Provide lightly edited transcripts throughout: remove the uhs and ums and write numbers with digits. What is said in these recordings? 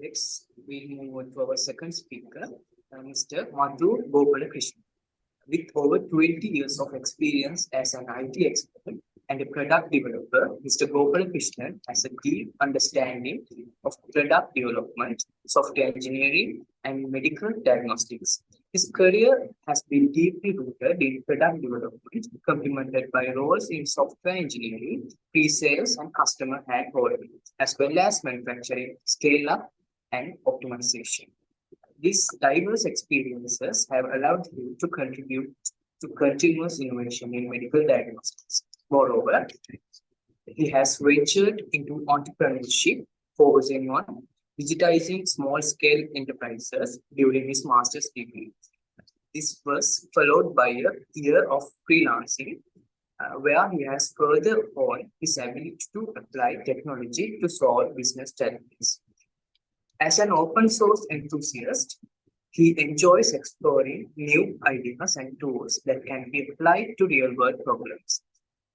We move on to our second speaker, Mr. Madhu Gopalakrishnan. With over 20 years of experience as an IT expert and a product developer, Mr. Gopalakrishnan has a deep understanding of product development, software engineering, and medical diagnostics. His career has been deeply rooted in product development, complemented by roles in software engineering, pre-sales, and customer handholding, as well as manufacturing, scale-up, and optimization. These diverse experiences have allowed him to contribute to continuous innovation in medical diagnostics. Moreover, he has ventured into entrepreneurship, focusing on digitizing small scale enterprises during his master's degree. This was followed by a year of freelancing, where he has further honed his ability to apply technology to solve business challenges. As an open source enthusiast, he enjoys exploring new ideas and tools that can be applied to real world problems.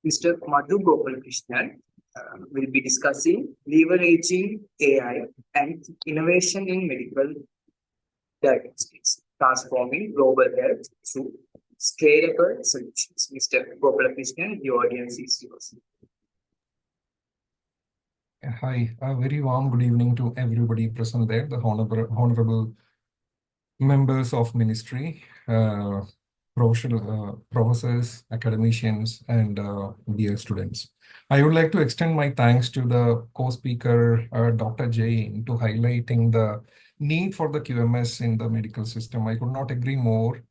Mr. Madhu Gopalakrishnan will be discussing leveraging AI and innovation in medical diagnostics, transforming global health through scalable solutions. Mr. Gopalakrishnan, the audience is yours. Hi, a very warm good evening to everybody present there, the honorable members of ministry, professors, academicians, and dear students. I would like to extend my thanks to the co-speaker, Dr. Jain, to highlighting the need for the QMS in the medical system. I could not agree more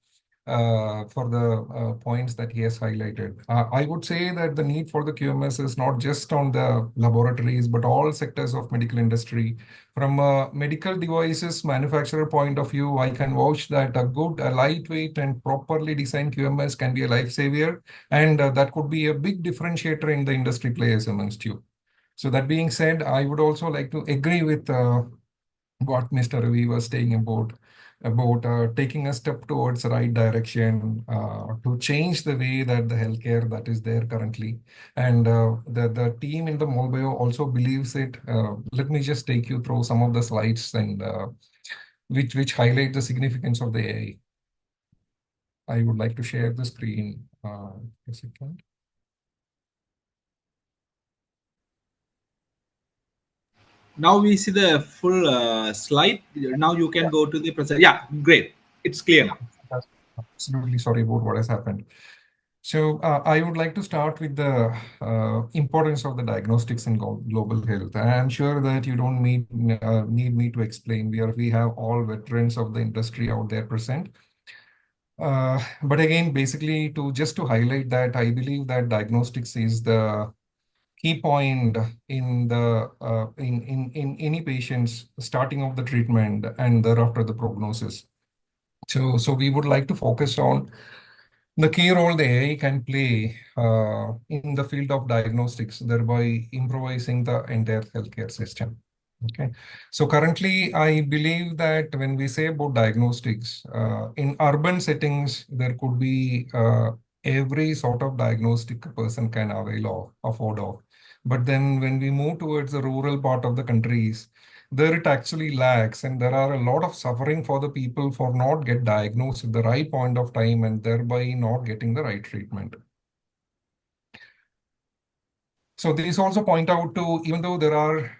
for the points that he has highlighted. I would say that the need for the QMS is not just on the laboratories, but all sectors of medical industry. From a medical devices manufacturer point of view, I can vouch that a good, lightweight and properly designed QMS can be a lifesaver, and that could be a big differentiator in the industry players amongst you. So that being said, I would also like to agree with what Mr. Ravi was saying about taking a step towards the right direction to change the way that the healthcare that is there currently. And the team in the Molbio also believes it. Let me just take you through some of the slides and which highlight the significance of the AI. I would like to share the screen. A second. Now we see the full slide. Now you can go to the present. Yeah, great. It's clear now. Absolutely sorry about what has happened. So I would like to start with the importance of the diagnostics in global health. I am sure that you don't need me to explain. We have all veterans of the industry out there present. But again, basically, to highlight that, I believe that diagnostics is the key point in the in any patient's starting of the treatment and thereafter the prognosis. So we would like to focus on the key role the AI can play in the field of diagnostics, thereby improvising the entire healthcare system. Okay, so currently I believe that when we say about diagnostics in urban settings, there could be every sort of diagnostic a person can afford of. But then when we move towards the rural part of the countries, there it actually lacks, and there are a lot of suffering for the people for not get diagnosed at the right point of time and thereby not getting the right treatment. So these also point out to, even though there are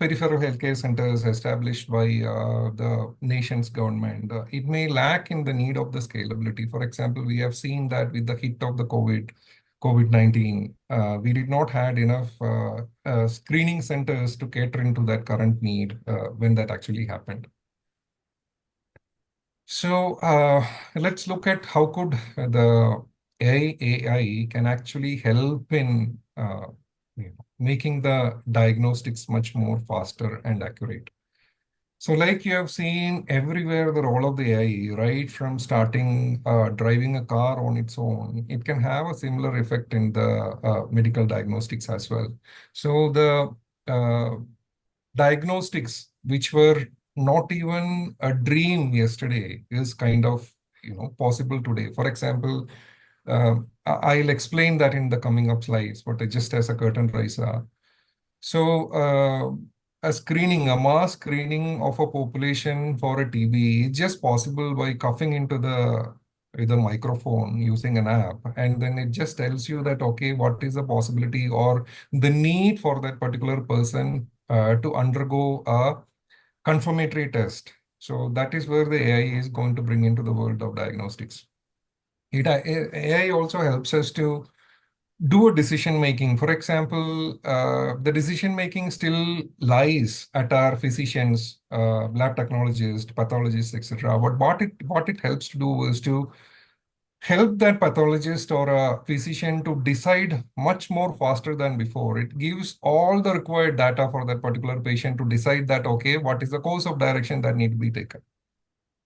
peripheral healthcare centers established by the nation's government, it may lack in the need of the scalability. For example, we have seen that with the hit of the COVID-19, we did not had enough screening centers to cater into that current need when that actually happened. So let's look at how could the AI can actually help in making the diagnostics much more faster and accurate. So like you have seen everywhere, the role of the AI, right from starting driving a car on its own, it can have a similar effect in the medical diagnostics as well. So the diagnostics, which were not even a dream yesterday, is kind of possible today. For example, I'll explain that in the coming up slides, but just as a curtain raiser. So a screening, a mass screening of a population for a TB is just possible by coughing into the with a microphone using an app, and then it just tells you that okay, what is the possibility or the need for that particular person to undergo a confirmatory test. So that is where the AI is going to bring into the world of diagnostics. AI also helps us to do a decision making. For example, the decision making still lies at our physicians, lab technologists, pathologists, etc. But what it helps to do is to help that pathologist or a physician to decide much more faster than before. It gives all the required data for that particular patient to decide that, okay, what is the course of direction that need to be taken.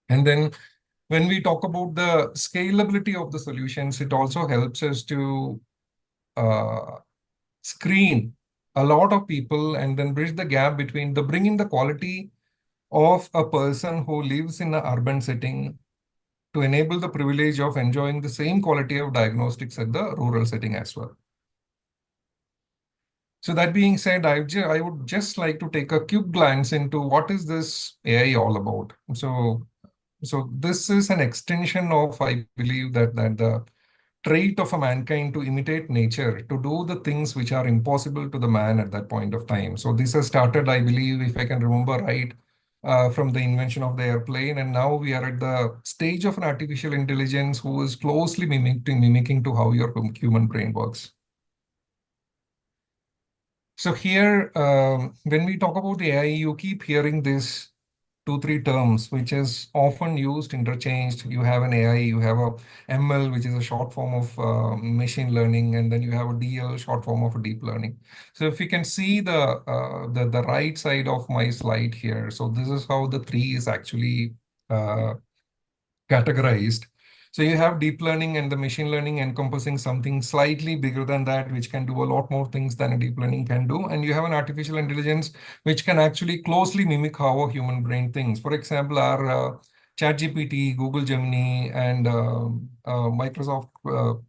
And then when we talk about the scalability of the solutions, it also helps us to screen a lot of people and then bridge the gap between the bringing the quality of a person who lives in an urban setting to enable the privilege of enjoying the same quality of diagnostics at the rural setting as well. So that being said, I would just like to take a quick glance into what is this AI all about. So this is an extension of, I believe, that the trait of a mankind to imitate nature, to do the things which are impossible to the man at that point of time. So this has started, I believe, if I can remember right, from the invention of the airplane, and now we are at the stage of an artificial intelligence who is closely mimicking to how your human brain works. So here, when we talk about the AI, you keep hearing this 2, 3 terms, which is often used interchanged. You have an AI, you have a ML, which is a short form of machine learning, and then you have a DL, short form of deep learning. So if you can see the right side of my slide here, so this is how the three is actually categorized. So you have deep learning and the machine learning encompassing something slightly bigger than that, which can do a lot more things than a deep learning can do. And you have an artificial intelligence, which can actually closely mimic how a human brain thinks. For example, our ChatGPT, Google Gemini, and Microsoft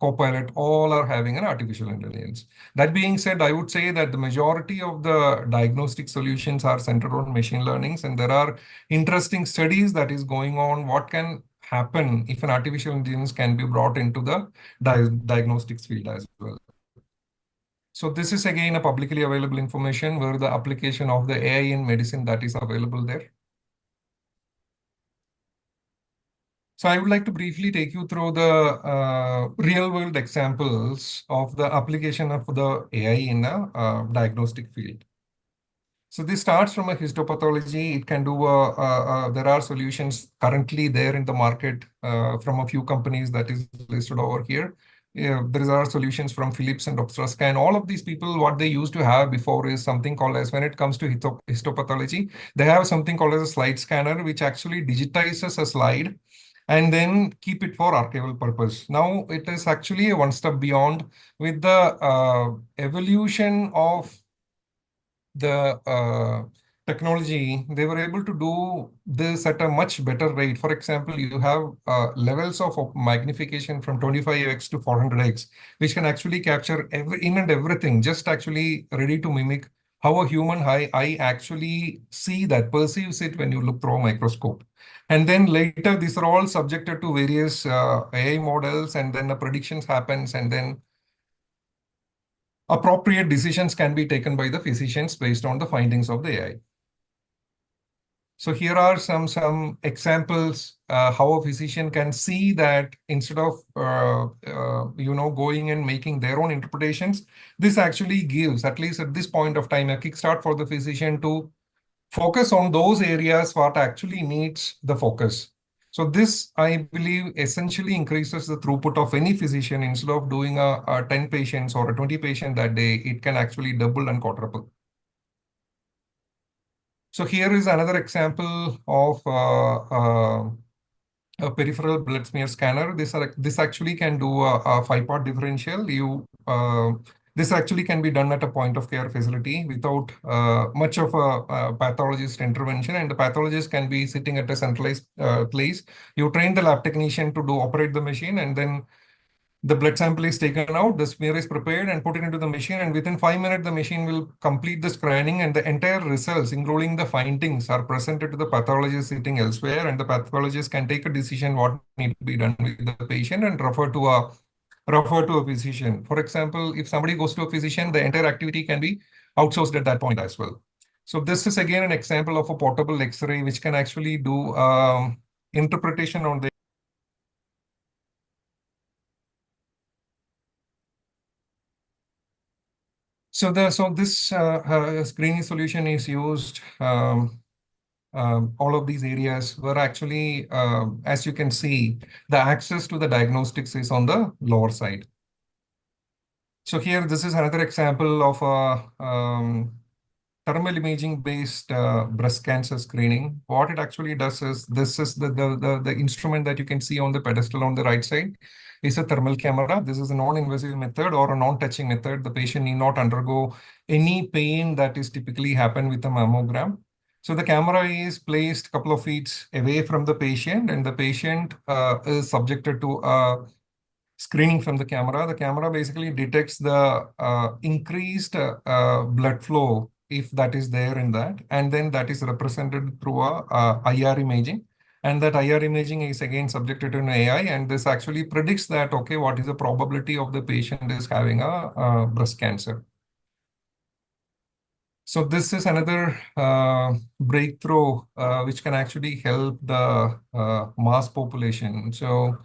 Copilot all are having an artificial intelligence. That being said, I would say that the majority of the diagnostic solutions are centered on machine learnings, and there are interesting studies that is going on. What can happen if an artificial intelligence can be brought into the diagnostics field as well? So this is again a publicly available information where the application of the AI in medicine that is available there. So I would like to briefly take you through the real world examples of the application of the AI in a diagnostic field. So this starts from a histopathology. It can do there are solutions currently there in the market from a few companies that is listed over here. Yeah, there are solutions from Philips and Obstrascan. All of these people, what they used to have before is something called as, when it comes to histopathology, they have something called as a slide scanner, which actually digitizes a slide and then keep it for archival purpose. Now it is actually a one step beyond with the evolution of the technology. They were able to do this at a much better rate. For example, you have levels of magnification from 25x to 400x, which can actually capture in and everything, just actually ready to mimic how a human eye actually perceives it when you look through a microscope. And then later, these are all subjected to various AI models, and then the predictions happens, and then appropriate decisions can be taken by the physicians based on the findings of the AI. So here are some examples how a physician can see that instead of going and making their own interpretations, this actually gives, at least at this point of time, a kickstart for the physician to focus on those areas what actually needs the focus. So this, I believe, essentially increases the throughput of any physician. Instead of doing a 10 patients or a 20 patient that day, it can actually double and quadruple. So here is another example of a peripheral blood smear scanner. This actually can do a 5-part differential. This actually can be done at a point of care facility without much of a pathologist intervention, and the pathologist can be sitting at a centralized place. You train the lab technician to operate the machine, and then The blood sample is taken out, the smear is prepared and put it into the machine, and within 5 minutes, the machine will complete the scanning, and the entire results, including the findings, are presented to the pathologist sitting elsewhere, and the pathologist can take a decision what needs to be done with the patient and refer to a physician. For example, if somebody goes to a physician, the entire activity can be outsourced at that point as well. So this is again an example of a portable X-ray which can actually do interpretation on the. So this screening solution is used. All of these areas were actually, as you can see, the access to the diagnostics is on the lower side. So here, this is another example of a thermal imaging based breast cancer screening. What it actually does is, this is the instrument that you can see on the pedestal on the right side is a thermal camera. This is a non-invasive method or a non-touching method. The patient need not undergo any pain that is typically happen with a mammogram. So the camera is placed a couple of feet away from the patient, and the patient is subjected to screening from the camera. The camera basically detects the increased blood flow if that is there in that, and then that is represented through a IR imaging. And that IR imaging is again subjected to an AI, and this actually predicts that, okay, what is the probability of the patient is having a breast cancer. So this is another breakthrough which can actually help the mass population. So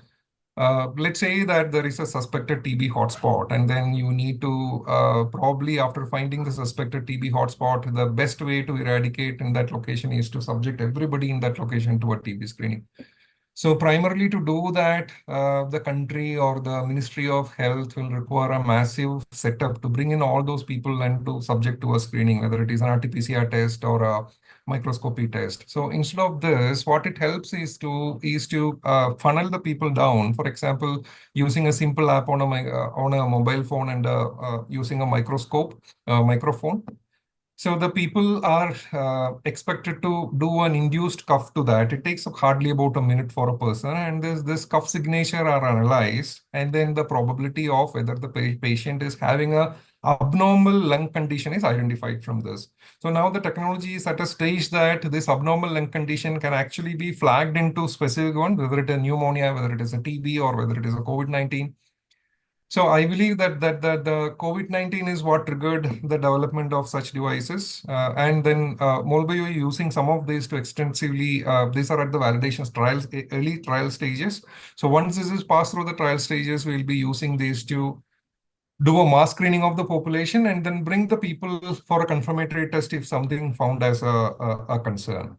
let's say that there is a suspected TB hotspot, and then you need to probably, after finding the suspected TB hotspot, the best way to eradicate in that location is to subject everybody in that location to a TB screening. So primarily to do that, the country or the Ministry of Health will require a massive setup to bring in all those people and to subject to a screening, whether it is an RT-PCR test or a microscopy test. So instead of this, what it helps is to funnel the people down. For example, using a simple app on a mobile phone and using a microphone. So the people are expected to do an induced cough to that. It takes hardly about a minute for a person, and this cough signature are analyzed, and then the probability of whether the patient is having a abnormal lung condition is identified from this. So now the technology is at a stage that this abnormal lung condition can actually be flagged into specific one, whether it is pneumonia, whether it is a TB, or whether it is a COVID-19. So I believe that the COVID-19 is what triggered the development of such devices. And then Molby are using some of these to extensively, these are at the validation trials, early trial stages. So once this is passed through the trial stages, we'll be using these to do a mass screening of the population and then bring the people for a confirmatory test if something found as a concern.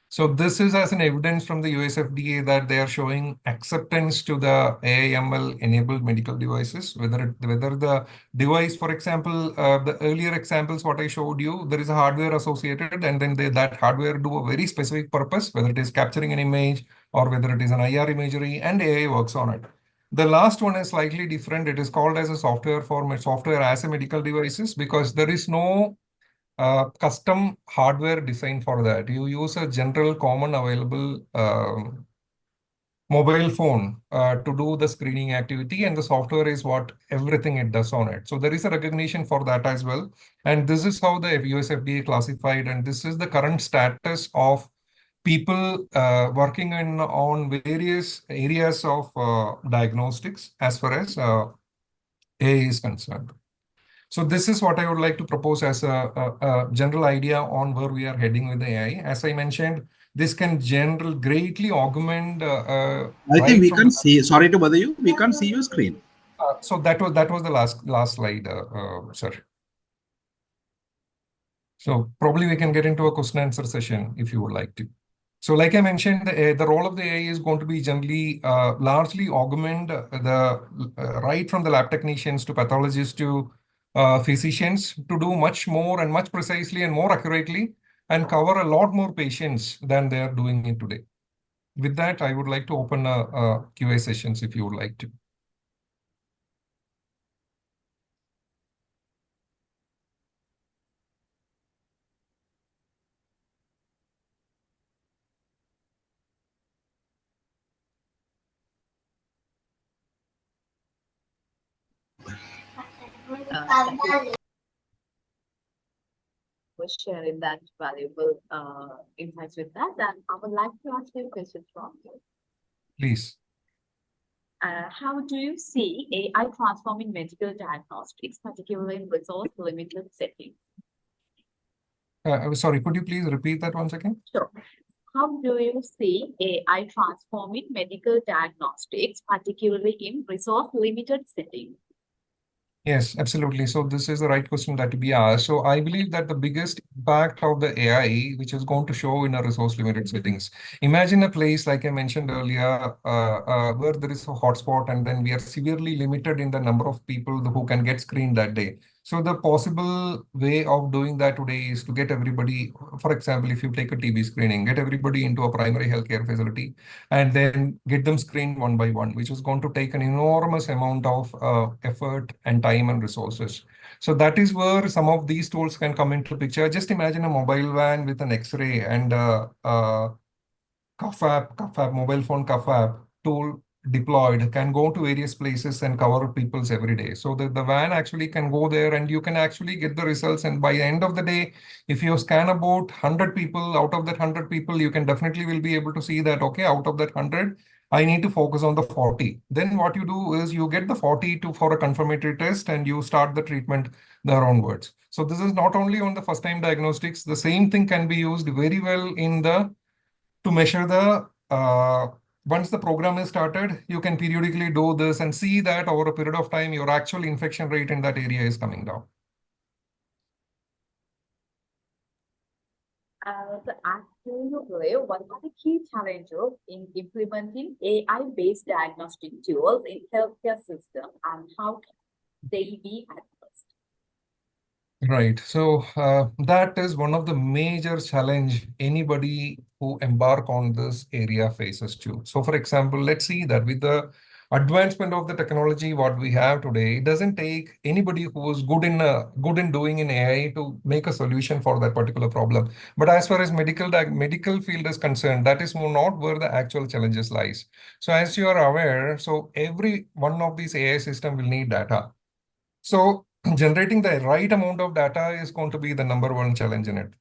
So this is as an evidence from the US FDA that they are showing acceptance to the AIML enabled medical devices, whether the device, for example, the earlier examples, what I showed you, there is a hardware associated, and then that hardware do a very specific purpose, whether it is capturing an image or whether it is an IR imagery, and AI works on it. The last one is slightly different. It is called as a software as a medical devices, because there is no custom hardware design for that. You use a general common available mobile phone to do the screening activity, and the software is what everything it does on it. So there is a recognition for that as well. And this is how the US FDA classified, and this is the current status of people working on various areas of diagnostics as far as AI is concerned. So this is what I would like to propose as a general idea on where we are heading with the AI. As I mentioned, this can greatly augment I think right we from can see. Sorry to bother you. We can't see your screen. so that was the last slide, sir. So probably we can get into a question answer session if you would like to. So like I mentioned, the role of the AI is going to be generally largely augment right from the lab technicians to pathologists to physicians to do much more and much precisely and more accurately and cover a lot more patients than they are doing it today. With that, I would like to open a QA sessions if you would like to. For sharing that valuable insights with us. And I would like to ask you a question from you. Please. How do you see AI transforming medical diagnostics, particularly in resource-limited settings? Sorry, could you please repeat that once again? Sure. How do you see AI transforming medical diagnostics, particularly in resource-limited settings? Yes, absolutely. So this is the right question that to be asked. So I believe that the biggest impact of the AI, which is going to show in a resource limited settings. Imagine a place like I mentioned earlier, where there is a hotspot, and then we are severely limited in the number of people who can get screened that day. So the possible way of doing that today is to get everybody, for example, if you take a TB screening, get everybody into a primary healthcare facility and then get them screened one by one, which is going to take an enormous amount of effort and time and resources. So that is where some of these tools can come into picture. Just imagine a mobile van with an X-ray and cuff app, mobile phone cuff app tool deployed can go to various places and cover people's every day. So the van actually can go there and you can actually get the results. And by the end of the day, if you scan about 100 people, out of that 100 people, you can definitely will be able to see that, okay, out of that 100, I need to focus on the 40. Then what you do is you get the 40 for a confirmatory test and you start the treatment there onwards. So this is not only on the first time diagnostics, the same thing can be used very well in the to measure the once the program is started, you can periodically do this and see that over a period of time, your actual infection rate in that area is coming down. Absolutely. What are the key challenges in implementing AI-based diagnostic tools in healthcare system, and how can they be addressed? Right. So that is one of the major challenge anybody who embark on this area faces too. So for example, let's see that with the advancement of the technology what we have today, it doesn't take anybody who is good in doing in AI to make a solution for that particular problem. But as far as medical field is concerned, that is not where the actual challenges lies. So as you are aware, so every one of these AI system will need data. So generating the right amount of data is going to be the number one challenge in it.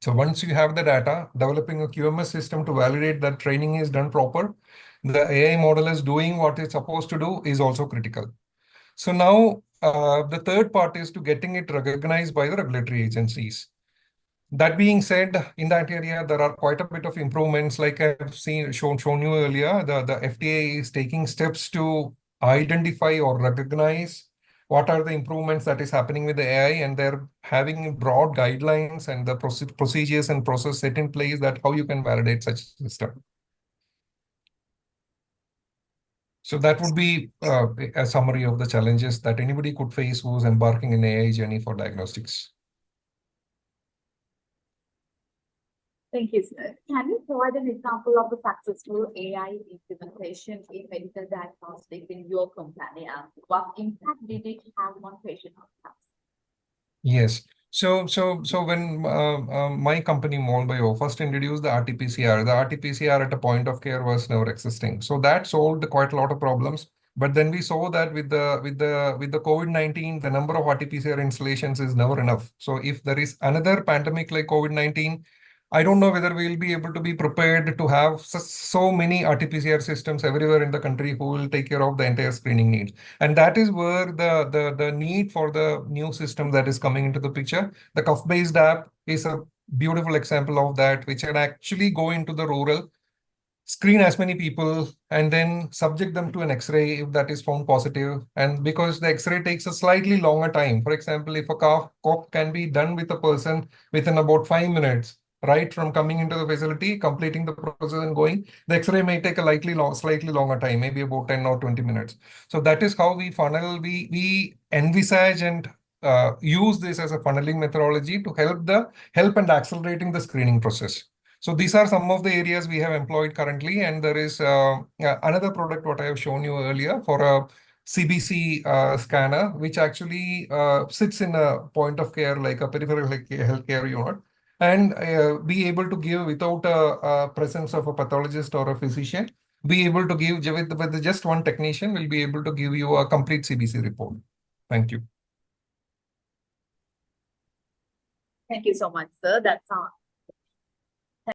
So once you have the data, developing a QMS system to validate that training is done proper, the AI model is doing what it's supposed to do is also critical. So now the third part is to getting it recognized by the regulatory agencies. That being said, in that area, there are quite a bit of improvements. Like I've shown you earlier, the FDA is taking steps to identify or recognize what are the improvements that is happening with the AI, and they're having broad guidelines and the procedures and process set in place that how you can validate such a system. So that would be a summary of the challenges that anybody could face who's embarking in AI journey for diagnostics. Thank you, sir. Can you provide an example of a successful AI implementation in medical diagnostics in your company, and what impact did it have on patient outcomes? Yes. So when my company Molbio first introduced the RT-PCR, the RT-PCR at a point of care was never existing. So that solved quite a lot of problems. But then we saw that with the COVID-19, the number of RT-PCR installations is never enough. So if there is another pandemic like COVID-19, I don't know whether we'll be able to be prepared to have so many RT-PCR systems everywhere in the country who will take care of the entire screening needs. And that is where the need for the new system that is coming into the picture. The cuff-based app is a beautiful example of that, which can actually go into the rural, screen as many people, and then subject them to an X-ray if that is found positive. And because the X-ray takes a slightly longer time, for example, if a cough can be done with a person within about 5 minutes, right from coming into the facility, completing the process and going, the X-ray may take a slightly longer time, maybe about 10 or 20 minutes. So that is how we we envisage and use this as a funneling methodology to help and accelerating the screening process. So these are some of the areas we have employed currently, and there is another product what I have shown you earlier for a CBC scanner, which actually sits in a point of care like a peripheral healthcare unit, and be able to give without a presence of a pathologist or a physician, be able to give with just one technician will be able to give you a complete CBC report. Thank you. Thank you so much, sir. That's